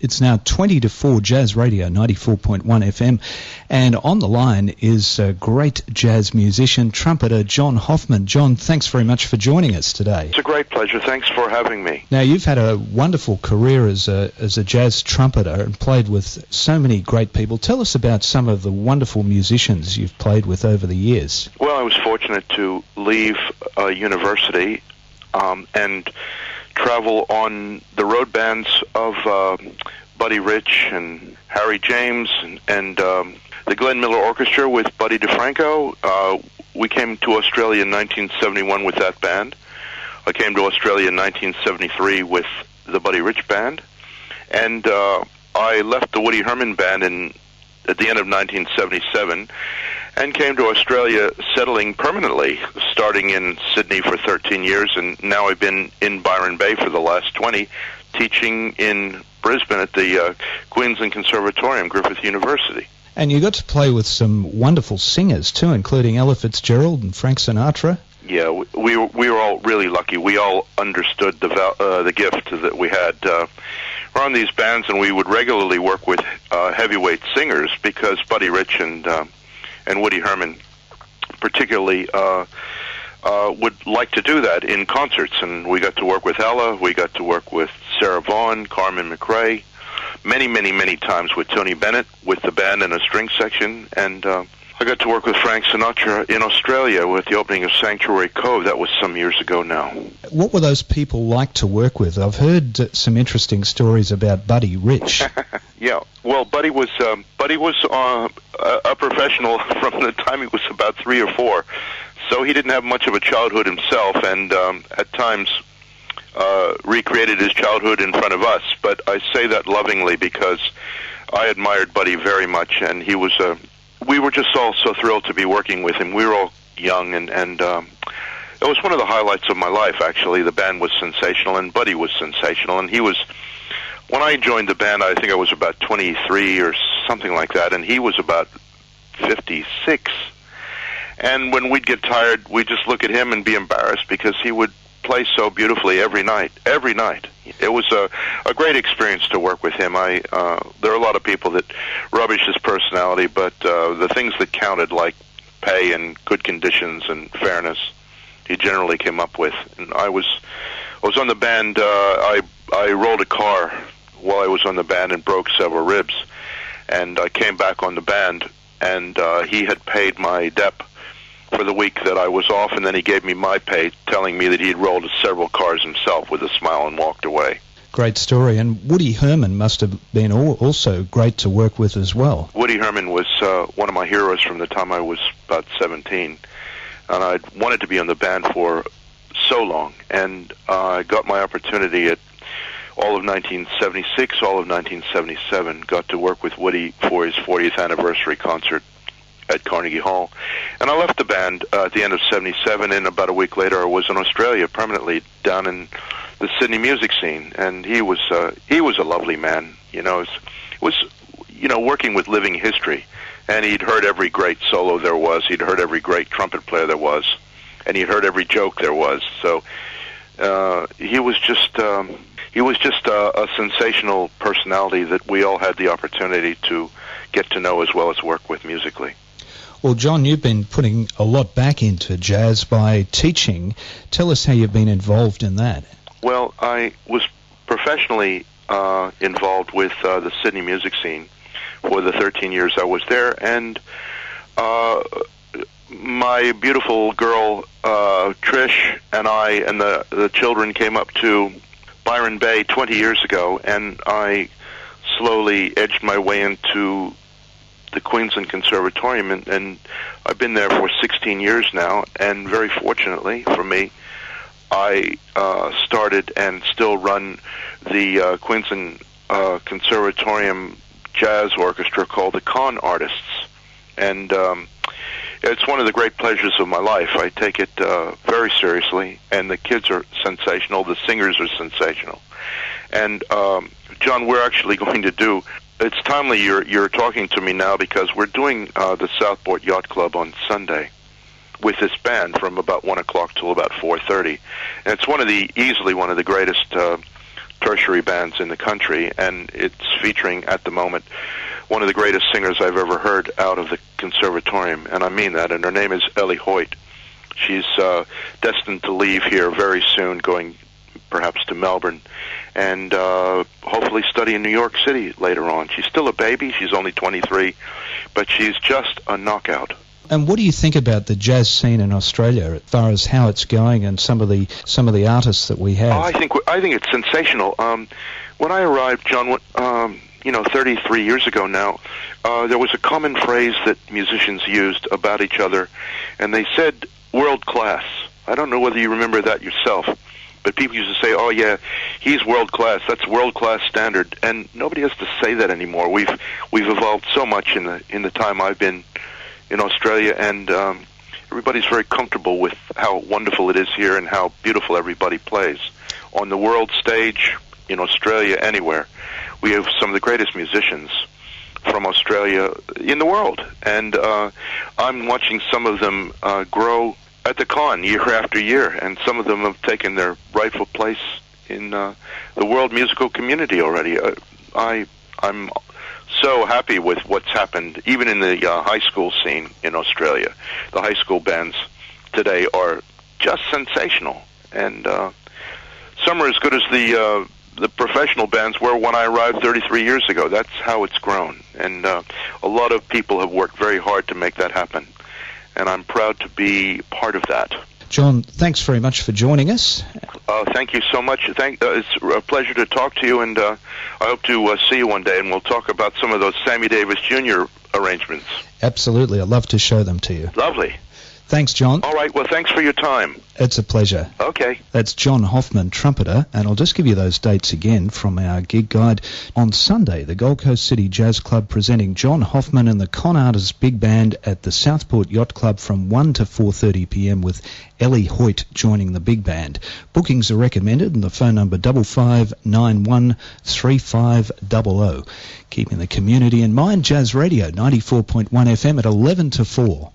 It's now 20 to 4 Jazz Radio, 94.1 FM. And on the line is a great jazz musician, trumpeter John Hoffman. John, thanks very much for joining us today. It's a great pleasure. Thanks for having me. Now, you've had a wonderful career as a jazz trumpeter and played with so many great people. Tell us about some of the wonderful musicians you've played with over the years. Well, I was fortunate to leave university and travel on the road bands of Buddy Rich and Harry James and the Glenn Miller Orchestra with Buddy DeFranco. We came to Australia in 1971 with that band. I came to Australia in 1973 with the Buddy Rich band. And I left the Woody Herman band at the end of 1977 and came to Australia, settling permanently, starting in Sydney for 13 years, and now I've been in Byron Bay for the last 20, teaching in Brisbane at the Queensland Conservatorium, Griffith University. And you got to play with some wonderful singers too, including Ella Fitzgerald and Frank Sinatra. Yeah, we were all really lucky. We all understood the gift that we had. We're on these bands, and we would regularly work with heavyweight singers because Buddy Rich and Woody Herman particularly would like to do that in concerts. And we got to work with Ella, we got to work with Sarah Vaughan, Carmen McRae, many times with Tony Bennett, with the band and a string section. And I got to work with Frank Sinatra in Australia with the opening of Sanctuary Cove. That was some years ago now. What were those people like to work with? I've heard some interesting stories about Buddy Rich. Yeah, well, Buddy was a professional from the time he was about 3 or 4, so he didn't have much of a childhood himself, and at times recreated his childhood in front of us. But I say that lovingly because I admired Buddy very much, and he was we were just all so thrilled to be working with him. We were all young, and it was one of the highlights of my life, actually. The band was sensational, and Buddy was sensational, and he was... When I joined the band, I think I was about 23 or something like that, and he was about 56. And when we'd get tired, we'd just look at him and be embarrassed because he would play so beautifully every night. It was a great experience to work with him. There are a lot of people that rubbish his personality, but the things that counted, like pay and good conditions and fairness, he generally came up with. And I was on the band. I rolled a car while I was on the band and broke several ribs, and I came back on the band, and he had paid my dep for the week that I was off, and then he gave me my pay, telling me that he'd rolled several cars himself with a smile and walked away. Great story. And Woody Herman must have been also great to work with as well. Woody Herman was one of my heroes from the time I was about 17, and I'd wanted to be on the band for so long, and I got my opportunity at all of 1976, all of 1977, got to work with Woody for his 40th anniversary concert at Carnegie Hall. And I left the band at the end of 77, and about a week later I was in Australia permanently down in the Sydney music scene, and he was a lovely man. It was working with living history, and he'd heard every great solo there was, he'd heard every great trumpet player there was, and he'd heard every joke there was. So he was just a sensational personality that we all had the opportunity to get to know as well as work with musically. Well, John, you've been putting a lot back into jazz by teaching. Tell us how you've been involved in that. Well, I was professionally involved with the Sydney music scene for the 13 years I was there, and my beautiful girl Trish and I and the children came up to Byron Bay 20 years ago, and I slowly edged my way into the Queensland Conservatorium, and I've been there for 16 years now, and very fortunately for me, I started and still run the Queensland Conservatorium Jazz Orchestra called the Con Artists, and it's one of the great pleasures of my life. I take it very seriously, and the kids are sensational, the singers are sensational. And John, we're actually going to do, it's timely you're talking to me now, because we're doing the Southport Yacht Club on Sunday with this band from about 1 o'clock till about 4:30. And it's easily one of the greatest tertiary bands in the country, and it's featuring at the moment one of the greatest singers I've ever heard out of the conservatorium, and I mean that, and her name is Ellie Hoyt. She's destined to leave here very soon, going perhaps to Melbourne, and hopefully study in New York City later on. She's still a baby, she's only 23, but she's just a knockout. And what do you think about the jazz scene in Australia as far as how it's going and some of the artists that we have? I think it's sensational. When I arrived, John, 33 years ago now, there was a common phrase that musicians used about each other, and they said world class. I don't know whether you remember that yourself, but people used to say, "Oh yeah, he's world class. That's world class standard." And nobody has to say that anymore. We've evolved so much in the time I've been in Australia, and everybody's very comfortable with how wonderful it is here and how beautiful everybody plays on the world stage, in Australia, anywhere. We have some of the greatest musicians from Australia in the world, and I'm watching some of them grow at the con year after year, and some of them have taken their rightful place in the world musical community already. I'm so happy with what's happened, even in the high school scene in Australia. The high school bands today are just sensational, and some are as good as the professional bands were when I arrived 33 years ago. That's how it's grown, and a lot of people have worked very hard to make that happen, and I'm proud to be part of that. John, thanks very much for joining us. Thank you so much. It's a pleasure to talk to you, and I hope to see you one day, and we'll talk about some of those Sammy Davis Jr. arrangements. Absolutely. I'd love to show them to you. Lovely. Thanks, John. All right. Well, thanks for your time. It's a pleasure. Okay. That's John Hoffman Trumpeter, and I'll just give you those dates again from our gig guide. On Sunday, the Gold Coast City Jazz Club presenting John Hoffman and the Con Artists Big Band at the Southport Yacht Club from 1 to 4:30 p.m. with Ellie Hoyt joining the big band. Bookings are recommended, and the phone number 55913500. Keeping the community in mind, Jazz Radio 94.1 FM at 11 to 4.